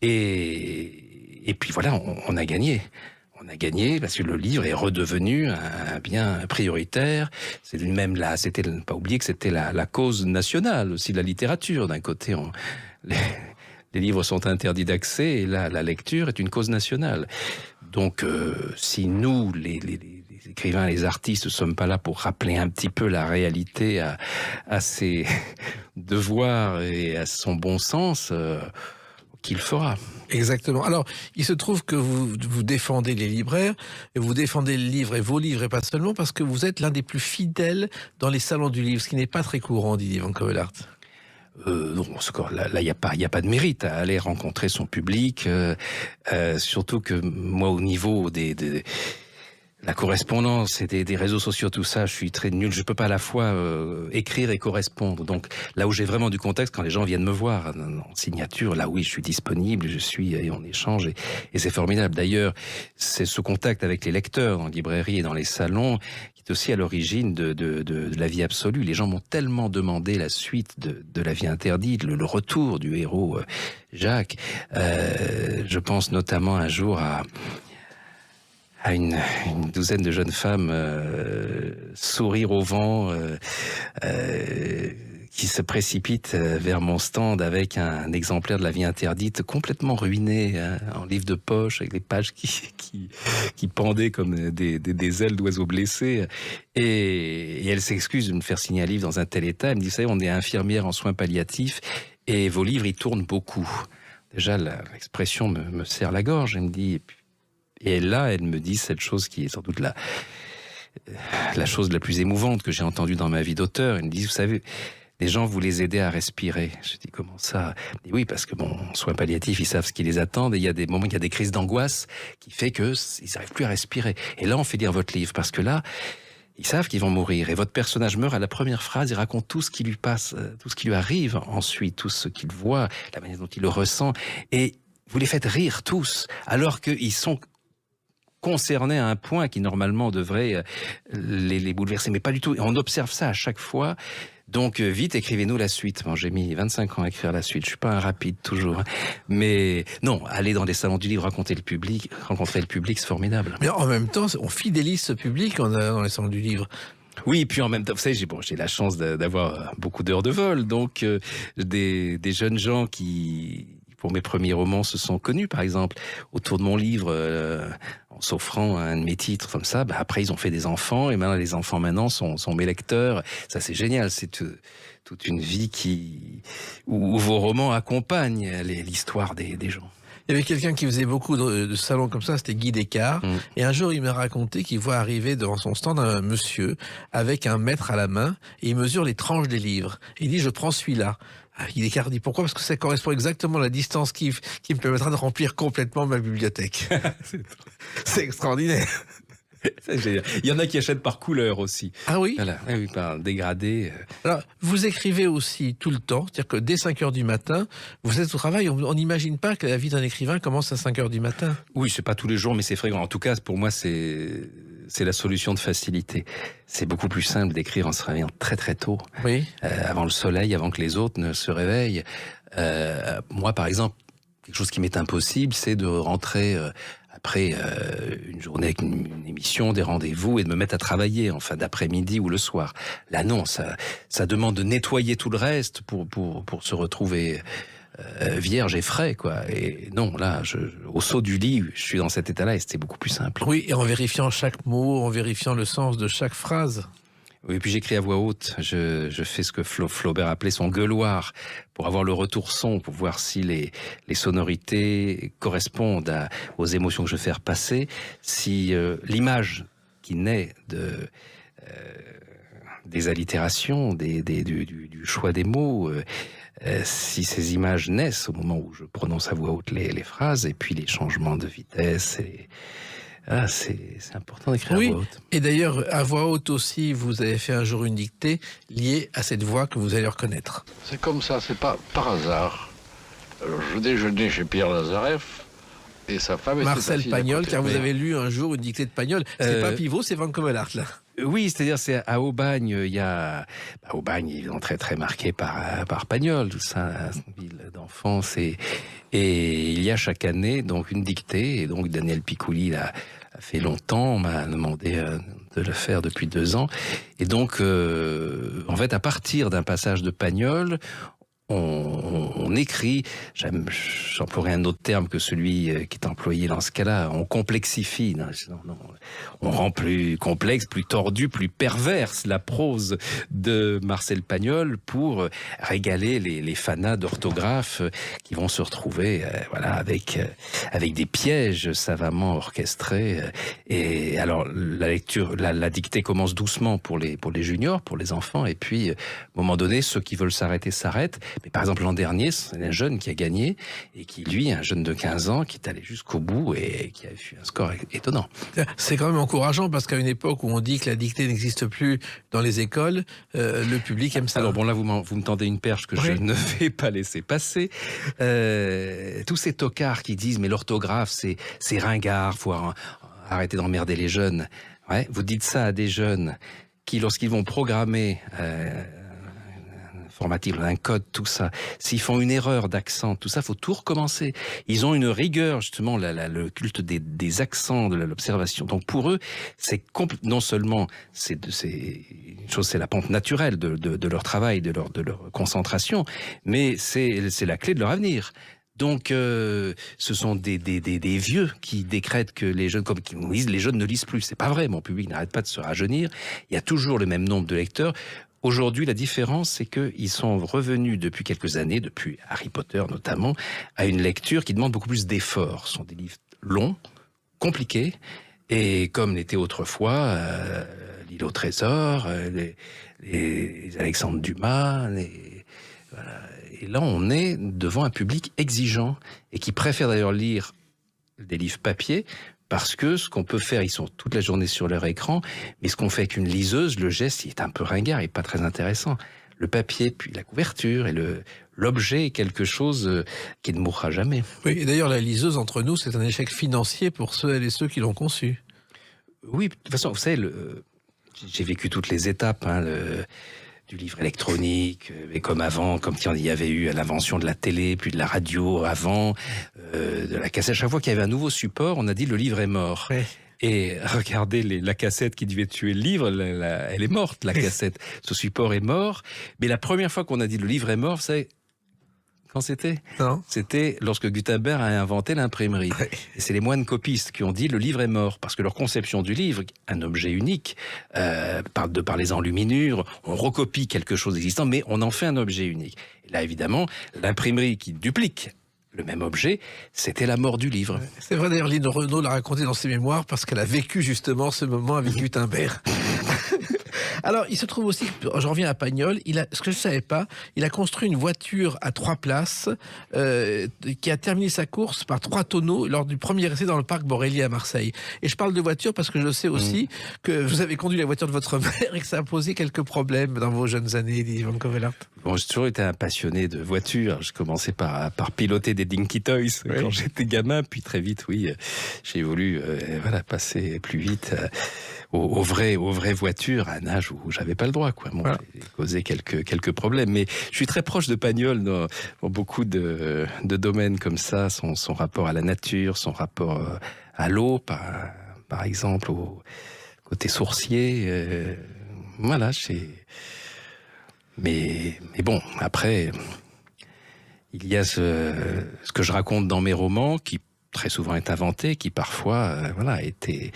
Et puis voilà, on a gagné. On a gagné parce que le livre est redevenu un bien prioritaire. C'est même là, c'était pas oublier que c'était la cause nationale aussi de la littérature. D'un côté, les livres sont interdits d'accès et là, la lecture est une cause nationale. Donc, si nous, les écrivains, les artistes, ne sommes pas là pour rappeler un petit peu la réalité à ses devoirs et à son bon sens, qu'il fera. Exactement. Alors, il se trouve que vous défendez les libraires, et vous défendez le livre et vos livres, et pas seulement, parce que vous êtes l'un des plus fidèles dans les salons du livre, ce qui n'est pas très courant, Didier Van Covelart. Non, là, il y a pas de mérite à aller rencontrer son public, surtout que moi, au niveau la correspondance et des réseaux sociaux, tout ça, je suis très nul. Je peux pas à la fois écrire et correspondre. Donc là où j'ai vraiment du contexte, quand les gens viennent me voir en signature, là oui, je suis disponible, et on échange et c'est formidable. D'ailleurs, c'est ce contact avec les lecteurs dans les librairies et dans les salons qui est aussi à l'origine de La vie absolue. Les gens m'ont tellement demandé la suite de La vie interdite, le retour du héros Jacques. Je pense notamment un jour à une douzaine de jeunes femmes sourire au vent qui se précipitent vers mon stand avec un exemplaire de La vie interdite complètement ruiné, en livre de poche avec des pages qui pendaient comme des ailes d'oiseaux blessés, et elles s'excusent de me faire signer un livre dans un tel état. Elles me disent, vous savez, on est infirmière en soins palliatifs et vos livres ils tournent beaucoup. Déjà l'expression me serre la gorge. Elle me dit, et là, elle me dit cette chose qui est sans doute la chose la plus émouvante que j'ai entendue dans ma vie d'auteur. Elle me dit, vous savez, les gens, vous les aidez à respirer. Je dis, comment ça? Elle dit, oui, parce que en soins palliatifs, ils savent ce qui les attend. Et il y a des moments, il y a des crises d'angoisse qui fait qu'ils n'arrivent plus à respirer. Et là, on fait lire votre livre, parce que là, ils savent qu'ils vont mourir. Et votre personnage meurt à la première phrase, il raconte tout ce qui lui passe, tout ce qui lui arrive ensuite, tout ce qu'il voit, la manière dont il le ressent. Et vous les faites rire tous, alors qu'ils sont concernés à un point qui normalement devrait les bouleverser, mais pas du tout. Et on observe ça à chaque fois. Donc vite, écrivez-nous la suite. Bon, j'ai mis 25 ans à écrire la suite. Je suis pas un rapide toujours, mais non, aller dans des salons du livre, rencontrer le public, c'est formidable. Mais en même temps, on fidélise ce public dans les salons du livre. Oui, puis en même temps, vous savez, j'ai la chance d'avoir beaucoup d'heures de vol, donc des jeunes gens qui, pour mes premiers romans, se sont connus, par exemple, autour de mon livre, en s'offrant un de mes titres comme ça. Après, ils ont fait des enfants, et maintenant, les enfants sont mes lecteurs. Ça, c'est génial. C'est toute une vie où vos romans accompagnent l'histoire des gens. Il y avait quelqu'un qui faisait beaucoup de salons comme ça, c'était Guy Descartes. Et un jour, il m'a raconté qu'il voit arriver devant son stand un monsieur avec un mètre à la main, et il mesure les tranches des livres. Et il dit, je prends celui-là. Guy Descartes dit, pourquoi? Parce que ça correspond exactement à la distance qui me permettra de remplir complètement ma bibliothèque. C'est extraordinaire. Il y en a qui achètent par couleur aussi. Ah oui? Voilà, oui, par dégradé. Alors, vous écrivez aussi tout le temps, c'est-à-dire que dès 5 heures du matin, vous êtes au travail. On n'imagine pas que la vie d'un écrivain commence à 5 heures du matin. Oui, c'est pas tous les jours, mais c'est fréquent. En tout cas, pour moi, c'est la solution de facilité. C'est beaucoup plus simple d'écrire en se réveillant très très tôt, oui. Avant le soleil, avant que les autres ne se réveillent. Moi, par exemple, quelque chose qui m'est impossible, c'est de rentrer après une journée avec une émission, des rendez-vous, et de me mettre à travailler en fin d'après-midi ou le soir. Là, non, ça demande de nettoyer tout le reste pour se retrouver vierge et frais, quoi. Et non, là, au saut du lit, je suis dans cet état-là, et c'était beaucoup plus simple. Oui, et en vérifiant chaque mot, en vérifiant le sens de chaque phrase. Oui, et puis j'écris à voix haute. Je fais ce que Flaubert appelait son gueuloir, pour avoir le retour son, pour voir si les sonorités correspondent aux émotions que je veux faire passer, si l'image qui naît des allitérations, du choix des mots, si ces images naissent au moment où je prononce à voix haute les phrases, et puis les changements de vitesse c'est important d'écrire à voix haute. Et d'ailleurs, à voix haute aussi, vous avez fait un jour une dictée liée à cette voix que vous allez reconnaître. C'est comme ça, c'est pas par hasard. Je déjeunais chez Pierre Lazareff et sa femme était Marcel assise à Pagnol, côté. car vous Oui. avez lu un jour une dictée de Pagnol. C'est pas Pivot, c'est Van Commelart, là. Oui, c'est-à-dire c'est à Aubagne, il y a Aubagne, évidemment très très marqué par Pagnol, tout ça, une ville d'enfance et il y a chaque année donc une dictée et donc Daniel Picouli a fait longtemps, on m'a demandé de le faire depuis 2 ans et donc en fait à partir d'un passage de Pagnol on écrit, j'emploierai un autre terme que celui qui est employé dans ce cas-là, on complexifie, on rend plus complexe, plus tordu, plus perverse la prose de Marcel Pagnol pour régaler les fanas d'orthographe qui vont se retrouver avec des pièges savamment orchestrés. Et alors la lecture, la dictée commence doucement pour les juniors, pour les enfants, et puis à un moment donné, ceux qui veulent s'arrêter s'arrêtent. Mais par exemple, l'an dernier, c'est un jeune qui a gagné et qui, lui, un jeune de 15 ans, qui est allé jusqu'au bout et qui a eu un score étonnant. C'est quand même encourageant parce qu'à une époque où on dit que la dictée n'existe plus dans les écoles, le public aime ça. Alors bon, là, vous me tendez une perche que je ne vais pas laisser passer. Tous ces tocards qui disent « mais l'orthographe, c'est ringard, faut arrêter d'emmerder les jeunes ». Ouais, vous dites ça à des jeunes qui, lorsqu'ils vont programmer informatique, un code, tout ça. S'ils font une erreur d'accent, tout ça, faut tout recommencer. Ils ont une rigueur, justement, le culte des accents, de l'observation. Donc pour eux, c'est non seulement c'est une chose, c'est la pente naturelle de leur travail, de leur concentration, mais c'est la clé de leur avenir. Donc, ce sont des vieux qui décrètent que les jeunes, comme qui nous disent, les jeunes ne lisent plus. C'est pas vrai, mon public n'arrête pas de se rajeunir. Il y a toujours le même nombre de lecteurs. Aujourd'hui, la différence, c'est qu'ils sont revenus depuis quelques années, depuis Harry Potter notamment, à une lecture qui demande beaucoup plus d'efforts. Ce sont des livres longs, compliqués, et comme l'était autrefois, L'île au trésor, les Alexandre Dumas, voilà. Et là, on est devant un public exigeant et qui préfère d'ailleurs lire des livres papier parce que ce qu'on peut faire, ils sont toute la journée sur leur écran, mais ce qu'on fait avec une liseuse, le geste, il est un peu ringard et pas très intéressant. Le papier, puis la couverture et l'objet est quelque chose qui ne mourra jamais. Oui, et d'ailleurs, la liseuse, entre nous, c'est un échec financier pour ceux et ceux qui l'ont conçue. Oui, de toute façon, vous savez, j'ai vécu toutes les étapes, du livre électronique, mais comme avant, comme il y avait eu l'invention de la télé, puis de la radio avant, de la cassette. Chaque fois qu'il y avait un nouveau support, on a dit le livre est mort. Ouais. Et regardez la cassette qui devait tuer le livre, elle est morte, la cassette. Ce support est mort. Mais la première fois qu'on a dit le livre est mort, vous savez, quand c'était ? Non. C'était lorsque Gutenberg a inventé l'imprimerie. Ouais. Et c'est les moines copistes qui ont dit le livre est mort, parce que leur conception du livre, un objet unique, par les enluminures, on recopie quelque chose existant, mais on en fait un objet unique. Et là, évidemment, l'imprimerie qui duplique le même objet, c'était la mort du livre. C'est vrai, d'ailleurs, Lynn Renaud l'a raconté dans ses mémoires parce qu'elle a vécu justement ce moment avec Gutenberg. Alors, il se trouve aussi, je reviens à Pagnol, ce que je ne savais pas, il a construit une voiture à 3 places qui a terminé sa course par 3 tonneaux lors du premier essai dans le parc Borelli à Marseille. Et je parle de voiture parce que je sais aussi que vous avez conduit la voiture de votre mère et que ça a posé quelques problèmes dans vos jeunes années, dit Van Commelart. Bon, j'ai toujours été un passionné de voitures. Je commençais par piloter des Dinky Toys quand j'étais gamin, puis très vite, j'ai voulu passer plus vite aux vraies voitures à un âge où j'avais pas le droit, quoi. Bon, j'ai causé quelques problèmes, mais je suis très proche de Pagnol dans beaucoup de domaines comme ça, son rapport à la nature, son rapport à l'eau, par exemple, au côté sourcier, mais bon, après, il y a ce que je raconte dans mes romans, qui très souvent est inventé, qui parfois, a été...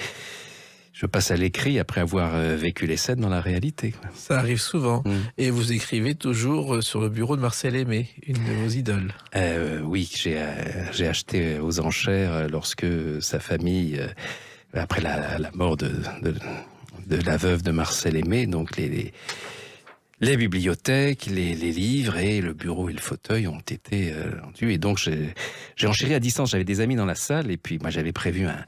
Je passe à l'écrit après avoir vécu les scènes dans la réalité. Ça arrive souvent. Et vous écrivez toujours sur le bureau de Marcel Aimé, une de vos idoles. Oui, j'ai acheté aux enchères lorsque sa famille, après la mort de la veuve de Marcel Aimé, donc les bibliothèques, les livres et le bureau et le fauteuil ont été vendus. Et donc, j'ai enchéri à distance. J'avais des amis dans la salle et puis moi, j'avais prévu un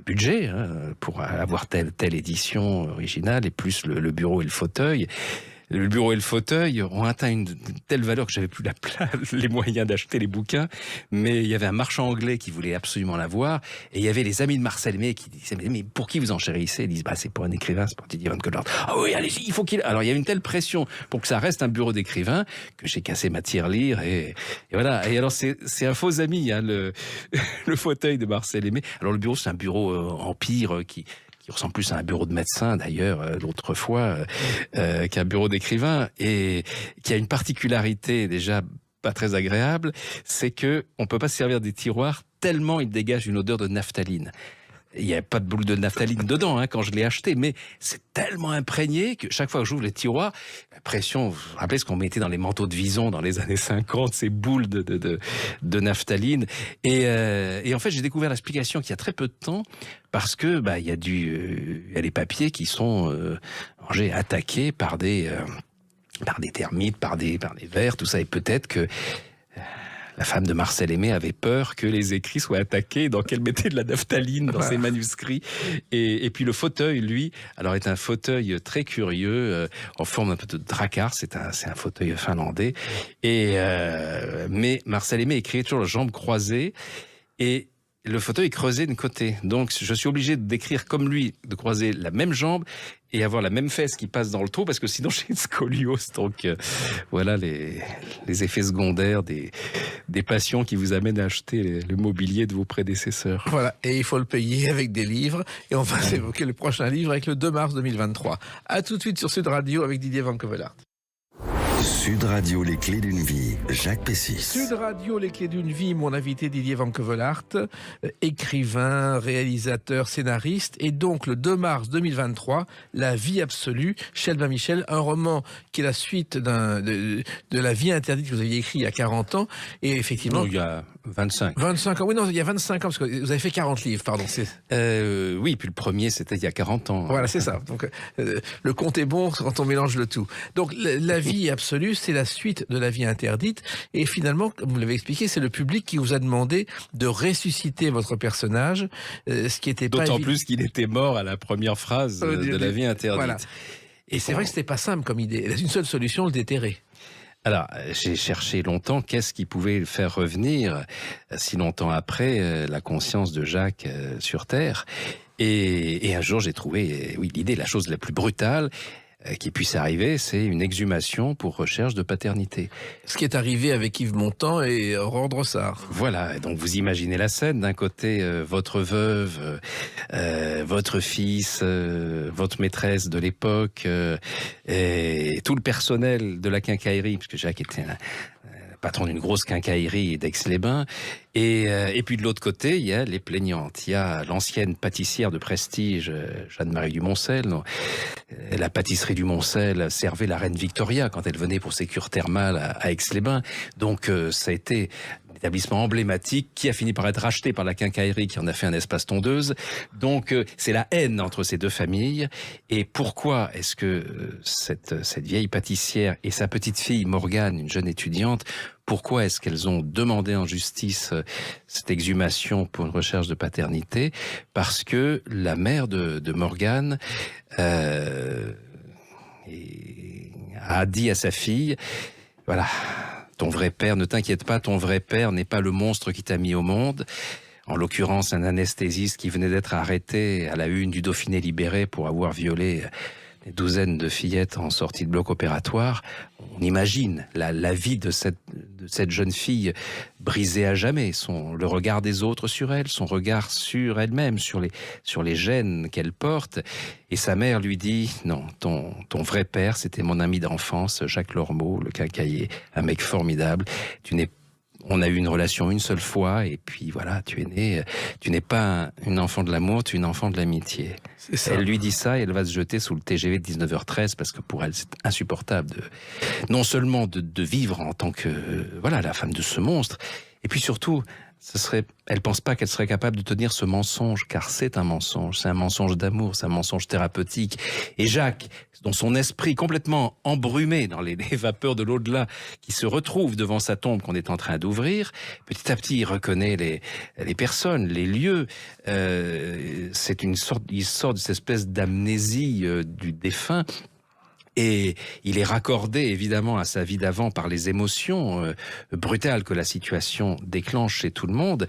budget pour avoir telle édition originale et plus le bureau et le fauteuil. le bureau et le fauteuil ont atteint une telle valeur que j'avais plus les moyens d'acheter les bouquins. Mais il y avait un marchand anglais qui voulait absolument l'avoir. Et il y avait les amis de Marcel Aimé qui disaient, mais pour qui vous enchérissez? Ils disent, c'est pour un écrivain, c'est pour Didier Van Collard. Ah oui, allez-y, il faut qu'il... Alors il y a une telle pression pour que ça reste un bureau d'écrivain que j'ai cassé ma tirelire et voilà. Et alors c'est un faux ami, hein, le fauteuil de Marcel Aimé. Alors le bureau, c'est un bureau empire qui ressemble plus à un bureau de médecin d'ailleurs l'autre fois qu'un bureau d'écrivain, et qui a une particularité déjà pas très agréable, c'est que on peut pas se servir des tiroirs tellement il dégage une odeur de naphtaline. Il n'y a pas de boule de naphtaline dedans quand je l'ai acheté, mais c'est tellement imprégné que chaque fois que j'ouvre les tiroirs, la pression, vous vous rappelez ce qu'on mettait dans les manteaux de Vison dans les années 50, ces boules de naphtaline. Et en fait, j'ai découvert l'explication qu'il y a très peu de temps, parce que il y a les papiers qui sont attaqués par des termites, par des vers, tout ça, et peut-être que la femme de Marcel Aimé avait peur que les écrits soient attaqués, donc elle mettait de la naphtaline dans ses manuscrits. Et puis le fauteuil, lui, alors est un fauteuil très curieux, en forme un peu de dracard, c'est un fauteuil finlandais. Mais Marcel Aimé écrivait toujours la jambe croisée, et le fauteuil est creusé d'un côté. Donc je suis obligé de décrire comme lui, de croiser la même jambe et avoir la même fesse qui passe dans le trou, parce que sinon j'ai une scoliose. Donc voilà les effets secondaires des passions qui vous amènent à acheter le mobilier de vos prédécesseurs. Voilà, et il faut le payer avec des livres. Et on va évoquer le prochain livre avec le 2 mars 2023. À tout de suite sur Sud Radio avec Didier Van Covelart. Sud Radio, les clés d'une vie, Jacques Pessis. Sud Radio, les clés d'une vie, mon invité Didier Van Covelart, écrivain, réalisateur, scénariste, et donc le 2 mars 2023, La vie absolue, chez Albin Michel, un roman qui est la suite de La vie interdite que vous aviez écrit il y a 40 ans, et effectivement... Non, il y a 25. 25 ans, oui, non, il y a 25 ans, parce que vous avez fait 40 livres, pardon. Oui, puis le premier, c'était il y a 40 ans. Voilà, c'est ça. Donc, le compte est bon quand on mélange le tout. Donc, La vie absolue, c'est la suite de La vie interdite. Et finalement, comme vous l'avez expliqué, c'est le public qui vous a demandé de ressusciter votre personnage, ce qui était pas D'autant plus qu'il était mort à la première phrase de La vie interdite. Voilà. Et c'est vrai que c'était pas simple comme idée. Une seule solution, le déterrer. Alors, j'ai cherché longtemps qu'est-ce qui pouvait le faire revenir si longtemps après la conscience de Jacques sur Terre. Et un jour, j'ai trouvé, l'idée, la chose la plus brutale qui puisse arriver, c'est une exhumation pour recherche de paternité. Ce qui est arrivé avec Yves Montand et Aurore Drossard. Voilà, donc vous imaginez la scène, d'un côté votre veuve, votre fils, votre maîtresse de l'époque, et tout le personnel de la quincaillerie, puisque Jacques était un patron d'une grosse quincaillerie d'Aix-les-Bains, et puis de l'autre côté, il y a les plaignantes. Il y a l'ancienne pâtissière de prestige, Jeanne-Marie Dumoncel. La pâtisserie du Moncel servait la reine Victoria quand elle venait pour ses cures thermales à Aix-les-Bains. Donc ça a été un établissement emblématique qui a fini par être racheté par la quincaillerie qui en a fait un espace tondeuse. Donc c'est la haine entre ces deux familles. Et pourquoi est-ce que cette vieille pâtissière et sa petite fille Morgane, une jeune étudiante, pourquoi est-ce qu'elles ont demandé en justice cette exhumation pour une recherche de paternité? Parce que la mère de Morgane a dit à sa fille, voilà, ton vrai père, ne t'inquiète pas, ton vrai père n'est pas le monstre qui t'a mis au monde. En l'occurrence, un anesthésiste qui venait d'être arrêté à la une du Dauphiné libéré pour avoir violé des douzaines de fillettes en sortie de bloc opératoire. On imagine la vie de cette jeune fille brisée à jamais, le regard des autres sur elle, son regard sur elle-même, sur les gènes qu'elle porte. Et sa mère lui dit, non, ton vrai père, c'était mon ami d'enfance, Jacques Lormeau, le quincaillier, un mec formidable. On a eu une relation une seule fois, et puis voilà, tu n'es pas une enfant de l'amour, tu es une enfant de l'amitié. Elle lui dit ça, et elle va se jeter sous le TGV de 19h13, parce que pour elle, c'est insupportable non seulement de vivre en tant que, la femme de ce monstre, et puis surtout, elle pense pas qu'elle serait capable de tenir ce mensonge, car c'est un mensonge d'amour, c'est un mensonge thérapeutique. Et Jacques, dans son esprit complètement embrumé dans les vapeurs de l'au-delà, qui se retrouve devant sa tombe qu'on est en train d'ouvrir, petit à petit il reconnaît les personnes, les lieux. Il sort de cette espèce d'amnésie du défunt. Et il est raccordé évidemment à sa vie d'avant par les émotions brutales que la situation déclenche chez tout le monde.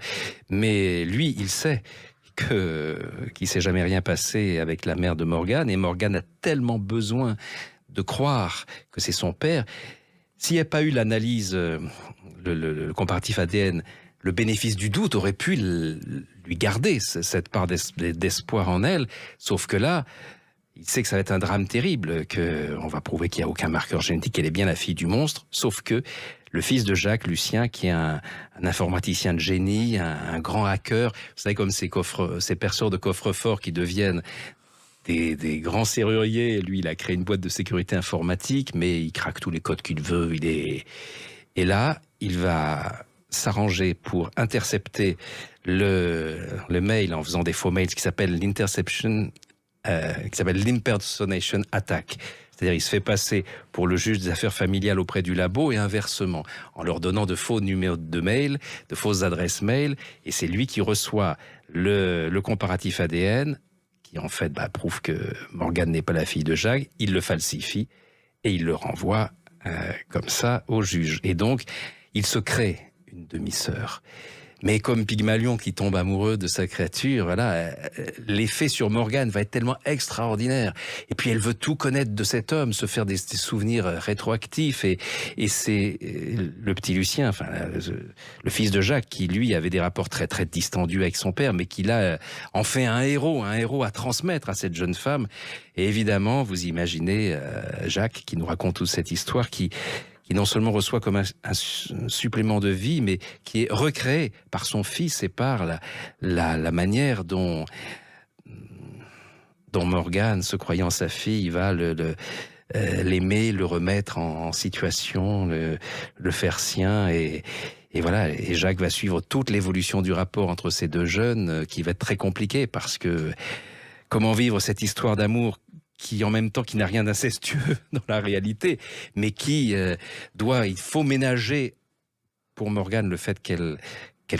Mais lui, il sait qu'il s'est jamais rien passé avec la mère de Morgane, et Morgane a tellement besoin de croire que c'est son père. S'il n'y a pas eu l'analyse, le comparatif ADN, le bénéfice du doute aurait pu lui garder cette part d'espoir en elle, sauf que là, il sait que ça va être un drame terrible, qu'on va prouver qu'il n'y a aucun marqueur génétique, qu'elle est bien la fille du monstre, sauf que le fils de Jacques, Lucien, qui est un informaticien de génie, un grand hacker, vous savez, comme ces perceurs de coffres-forts qui deviennent des grands serruriers. Lui, il a créé une boîte de sécurité informatique, mais il craque tous les codes qu'il veut. Et là, il va s'arranger pour intercepter le mail en faisant des faux mails, ce qui s'appelle l'impersonation attack. C'est-à-dire, il se fait passer pour le juge des affaires familiales auprès du labo et inversement, en leur donnant de faux numéros de mail, de fausses adresses mail, et c'est lui qui reçoit le comparatif ADN, qui en fait prouve que Morgane n'est pas la fille de Jacques. Il le falsifie et il le renvoie comme ça au juge. Et donc, il se crée une demi-sœur. Mais comme Pygmalion qui tombe amoureux de sa créature, voilà, l'effet sur Morgane va être tellement extraordinaire. Et puis elle veut tout connaître de cet homme, se faire des souvenirs rétroactifs. Et c'est le petit Lucien, enfin le fils de Jacques, qui lui avait des rapports très très distendus avec son père, mais qui là en fait un héros à transmettre à cette jeune femme. Et évidemment, vous imaginez Jacques qui nous raconte toute cette histoire, qui non seulement reçoit comme un supplément de vie, mais qui est recréé par son fils et par la manière dont Morgane, se croyant sa fille, va l'aimer, le remettre en situation, le faire sien, et voilà. Et Jacques va suivre toute l'évolution du rapport entre ces deux jeunes, qui va être très compliqué, parce que comment vivre cette histoire d'amour qui en même temps qui n'a rien d'incestueux dans la réalité, mais il faut ménager pour Morgane le fait qu'elle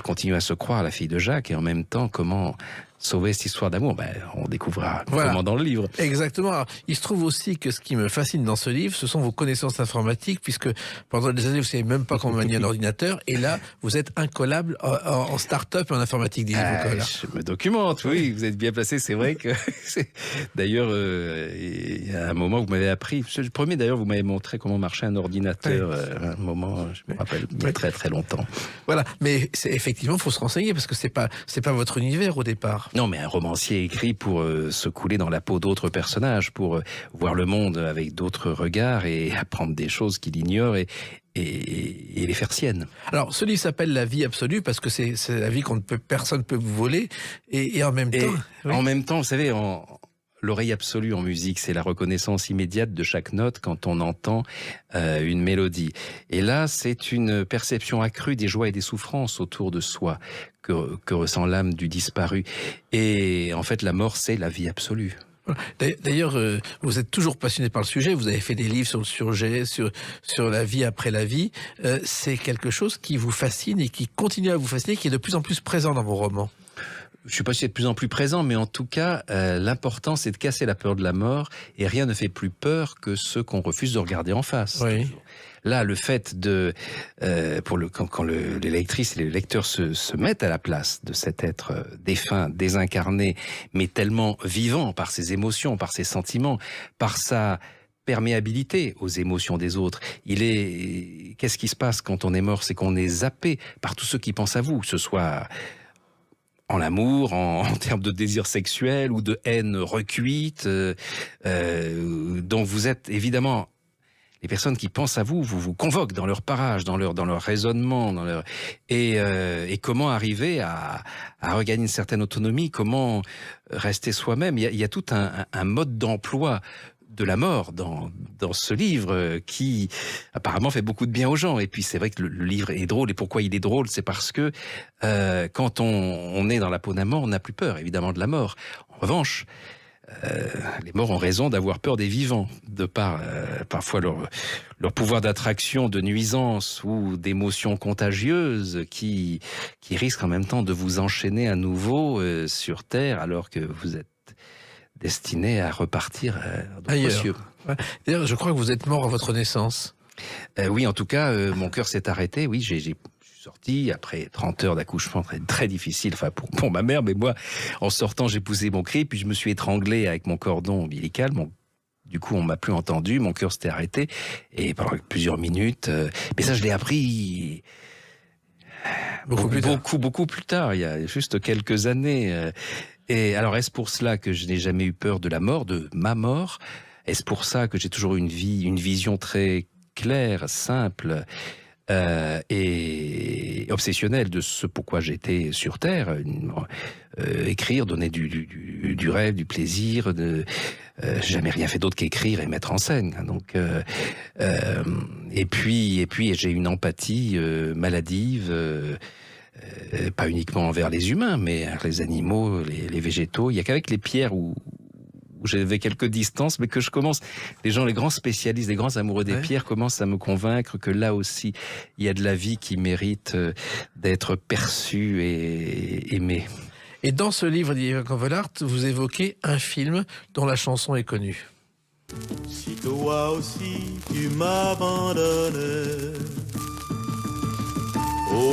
continue à se croire la fille de Jacques, et en même temps comment sauver cette histoire d'amour. On découvrira comment dans le livre. Exactement. Alors, il se trouve aussi que ce qui me fascine dans ce livre, ce sont vos connaissances informatiques, puisque pendant des années, vous ne savez même pas comment manier un ordinateur, et là, vous êtes incollable en start-up et en informatique. Je me documente, oui, vous êtes bien placé. C'est vrai que... D'ailleurs, il y a un moment, vous m'avez appris... Le premier, d'ailleurs, vous m'avez montré comment marchait un ordinateur. Un moment, je me rappelle, il y a très très longtemps. Voilà, mais effectivement, il faut se renseigner, parce que c'est pas votre univers au départ. Non, mais un romancier écrit pour se couler dans la peau d'autres personnages, pour voir le monde avec d'autres regards et apprendre des choses qu'il ignore et les faire siennes. Alors, ce livre s'appelle La vie absolue, parce que c'est la vie personne ne peut vous voler, et en même temps... En même temps, vous savez, l'oreille absolue en musique, c'est la reconnaissance immédiate de chaque note quand on entend une mélodie. Et là, c'est une perception accrue des joies et des souffrances autour de soi que ressent l'âme du disparu. Et en fait, la mort, c'est la vie absolue. D'ailleurs, vous êtes toujours passionné par le sujet, vous avez fait des livres sur le sujet, sur la vie après la vie. C'est quelque chose qui vous fascine et qui continue à vous fasciner, qui est de plus en plus présent dans vos romans. Je ne sais pas si c'est de plus en plus présent, mais en tout cas, l'important, c'est de casser la peur de la mort, et rien ne fait plus peur que ceux qu'on refuse de regarder en face. Oui. Là, le fait quand les lectrices et les lecteurs se mettent à la place de cet être défunt, désincarné, mais tellement vivant par ses émotions, par ses sentiments, par sa perméabilité aux émotions des autres. Qu'est-ce qui se passe quand on est mort? C'est qu'on est zappé par tous ceux qui pensent à vous, que ce soit en l'amour, en termes de désir sexuel ou de haine recuite. Donc vous êtes évidemment... Les personnes qui pensent à vous vous convoquent dans leur parage, dans leur raisonnement, et comment arriver à regagner une certaine autonomie, comment rester soi-même. Il y a tout un mode d'emploi de la mort dans ce livre qui apparemment fait beaucoup de bien aux gens. Et puis c'est vrai que le livre est drôle. Et pourquoi il est drôle? C'est parce que quand on est dans la peau d'un mort, on n'a plus peur évidemment de la mort. En revanche, les morts ont raison d'avoir peur des vivants, de par parfois leur pouvoir d'attraction, de nuisance ou d'émotions contagieuses qui risquent en même temps de vous enchaîner à nouveau sur Terre, alors que vous êtes destiné à repartir d'autres cieux. D'ailleurs, je crois que vous êtes mort à votre naissance. Oui, en tout cas, mon cœur s'est arrêté. Oui, je suis sorti après 30 heures d'accouchement très difficile, enfin pour ma mère, mais moi, en sortant, j'ai poussé mon cri, puis je me suis étranglé avec mon cordon ombilical. Du coup, on m'a plus entendu, mon cœur s'était arrêté, et pendant plusieurs minutes. Mais ça, je l'ai appris beaucoup plus tard, il y a juste quelques années. Et alors, est-ce pour cela que je n'ai jamais eu peur de la mort, de ma mort? Est-ce pour ça que j'ai toujours une vision très claire, simple et obsessionnelle de ce pourquoi j'étais sur Terre? Écrire, donner du rêve, du plaisir. J'ai jamais rien fait d'autre qu'écrire et mettre en scène. Donc, et puis, j'ai une empathie maladive. Pas uniquement envers les humains, mais envers les animaux, les végétaux. Il y a qu'avec les pierres où j'avais quelques distances, mais que je commence... Les grands spécialistes, les grands amoureux des pierres commencent à me convaincre que là aussi, il y a de la vie qui mérite d'être perçue et aimée. Et dans ce livre d'Yvan Covelart, vous évoquez un film dont la chanson est connue. Si toi aussi tu m'abandonnes.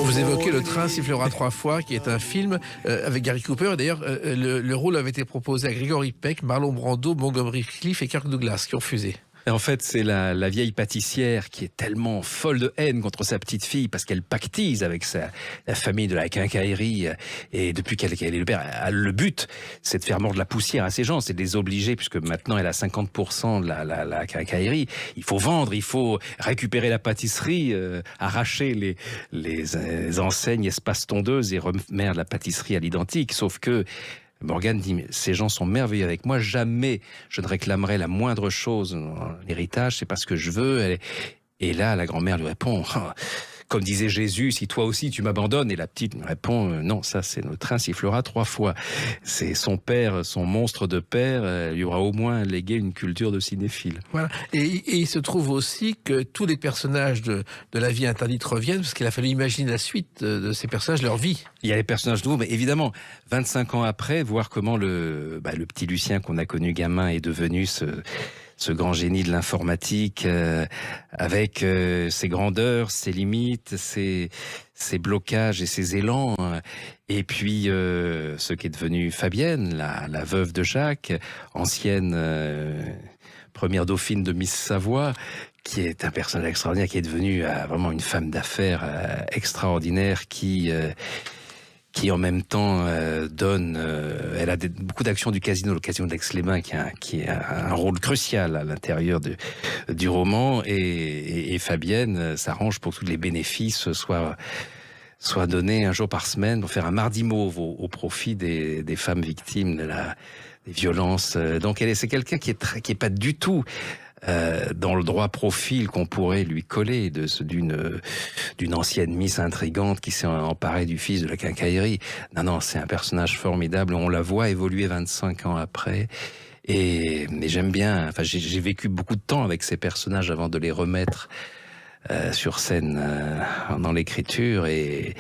Vous évoquez Le train sifflera 3 fois, qui est un film avec Gary Cooper. D'ailleurs, le rôle avait été proposé à Gregory Peck, Marlon Brando, Montgomery Clift et Kirk Douglas, qui ont refusé. Et en fait, c'est la vieille pâtissière qui est tellement folle de haine contre sa petite fille parce qu'elle pactise avec la famille de la quincaillerie et depuis qu'elle est le père, le but, c'est de faire mordre la poussière à ces gens, c'est de les obliger, puisque maintenant elle a 50% de la quincaillerie. Il faut vendre, il faut récupérer la pâtisserie, arracher les enseignes espace tondeuses et remettre la pâtisserie à l'identique. Sauf que Morgane dit, ces gens sont merveilleux avec moi, jamais je ne réclamerai la moindre chose en héritage, c'est parce que je veux. Et là, la grand-mère lui répond, comme disait Jésus, si toi aussi tu m'abandonnes. Et la petite lui répond, non, ça c'est le train sifflera 3 fois. C'est son père, son monstre de père, lui aura au moins légué une culture de cinéphile. Voilà. Et il se trouve aussi que tous les personnages de La vie interdite reviennent, parce qu'il a fallu imaginer la suite de ces personnages, leur vie. Il y a les personnages nouveaux, mais évidemment, 25 ans après, voir comment le petit Lucien qu'on a connu gamin est devenu ce grand génie de l'informatique, avec ses grandeurs, ses limites, ses blocages et ses élans. Et puis, ce qui est devenu Fabienne, la veuve de Jacques, ancienne première dauphine de Miss Savoie, qui est un personnage extraordinaire, qui est devenue vraiment une femme d'affaires extraordinaire, qui en même temps donne... elle a beaucoup d'actions du casino, le casino d'Aix-les-Bains, qui a un rôle crucial à l'intérieur du roman. Et Fabienne s'arrange pour que tous les bénéfices soient donnés un jour par semaine pour faire un mardi mauve au profit des femmes victimes des violences. Donc c'est quelqu'un qui est pas du tout... dans le droit profil qu'on pourrait lui coller d'une ancienne Miss intrigante qui s'est emparée du fils de la quincaillerie. Non, c'est un personnage formidable. On la voit évoluer 25 ans après. Mais j'aime bien. Enfin, j'ai vécu beaucoup de temps avec ces personnages avant de les remettre sur scène dans l'écriture. Et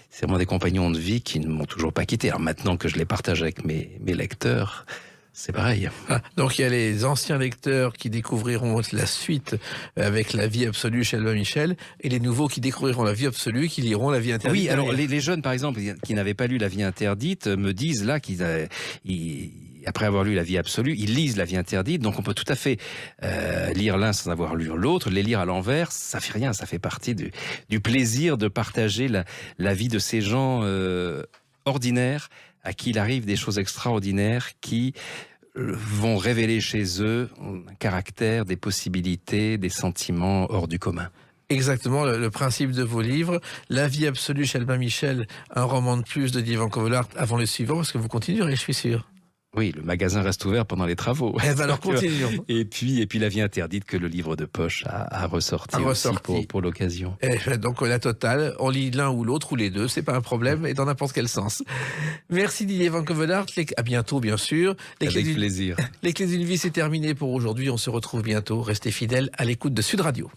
c'est vraiment des compagnons de vie qui ne m'ont toujours pas quitté. Alors maintenant que je les partage avec mes lecteurs, c'est pareil. Donc il y a les anciens lecteurs qui découvriront la suite avec La vie absolue chez Albin Michel, et les nouveaux qui découvriront La vie absolue, qui liront La vie interdite. Oui, alors les jeunes, par exemple, qui n'avaient pas lu La vie interdite, me disent là après avoir lu La vie absolue, ils lisent La vie interdite. Donc on peut tout à fait lire l'un sans avoir lu l'autre. Les lire à l'envers, ça fait rien, ça fait partie du plaisir de partager la vie de ces gens ordinaires, à qui il arrive des choses extraordinaires qui vont révéler chez eux un caractère, des possibilités, des sentiments hors du commun. Exactement, le principe de vos livres. La vie absolue chez Albin Michel, un roman de plus de Yvan Covelart avant le suivant, parce que vous continuerez, je suis sûr. Oui, le magasin reste ouvert pendant les travaux. Eh ben alors continuons. Et puis La vie interdite, que le livre de poche a ressorti aussi pour l'occasion. Donc la totale, on lit l'un ou l'autre ou les deux, c'est pas un problème, et dans n'importe quel sens. Merci Didier Van Covelart, à bientôt bien sûr. Avec plaisir. Les clés d'une vie, c'est terminé pour aujourd'hui, on se retrouve bientôt. Restez fidèles à l'écoute de Sud Radio.